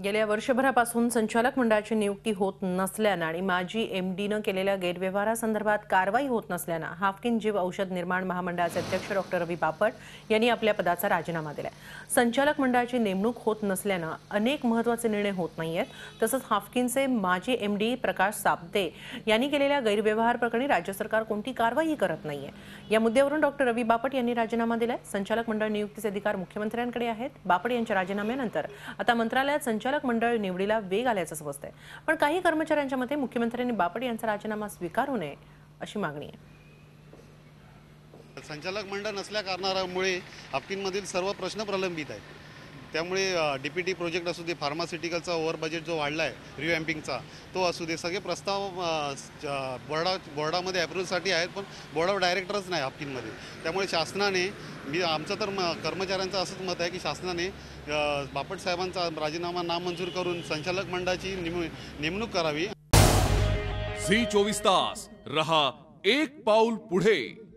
गेल्या वर्षभरापासून संचालक मंडळाची नियुक्ती होत नसल्याने आणि माजी एमडीनं केलेल्या गैरव्यवहारासंदर्भात कारवाई होत नसल्याने हाफकिन जीव औषध निर्माण महामंडळाचे अध्यक्ष डॉक्टर रवी बापट यांनी आपल्या पदाचा राजीनामा दिलाय। संचालक मंडळाची नेमणूक होत नसल्याने अनेक महत्त्वाचे निर्णय होत नाहीयेत। तसंच हाफकिनचे माजी एमडी प्रकाश साबदे यांनी केलेल्या गैरव्यवहार प्रकरणी राज्य सरकार कोणती कारवाई करत नाहीये। या मुद्द्यावरून डॉक्टर रवी बापट यांनी राजीनामा दिलाय। संचालक मंडळ नियुक्तीचे अधिकार मुख्यमंत्र्यांकडे आहेत। बापट यांच्या राजीनाम्यानंतर आता मंत्रालयात संचालक मंडळ निवडीला वेग आल्याचं समजतंय। पण काही कर्मचाऱ्यांच्या मते मुख्यमंत्र्यांनी बापट यांचा राजीनामा स्वीकारू नये अशी मागणी आहे। संचालक मंडळ नसल्या कारणामुळे हाफकिनमधील सर्व प्रश्न प्रलंबित आहेत। त्यामुळे डीपीटी प्रोजेक्ट असू दे, फार्मास्युटिकलचा ओव्हर बजेट जो वाढला आहे रिवॅम्पिंगचा तो असू दे, सगळे प्रस्ताव बोर्डामध्ये अप्रूव्हसाठी आहेत, पण बोर्ड ऑफ डायरेक्टरच नाही हाफकिनमध्ये। त्यामुळे शासनाने आमचं तर कर्मचाऱ्यांचं असंच मत आहे की शासनाने बापट साहेबांचा राजीनामा नामंजूर करून संचालक मंडळाची नेमणूक करावी। झी 24 तास रहा एक पाऊल पुढे।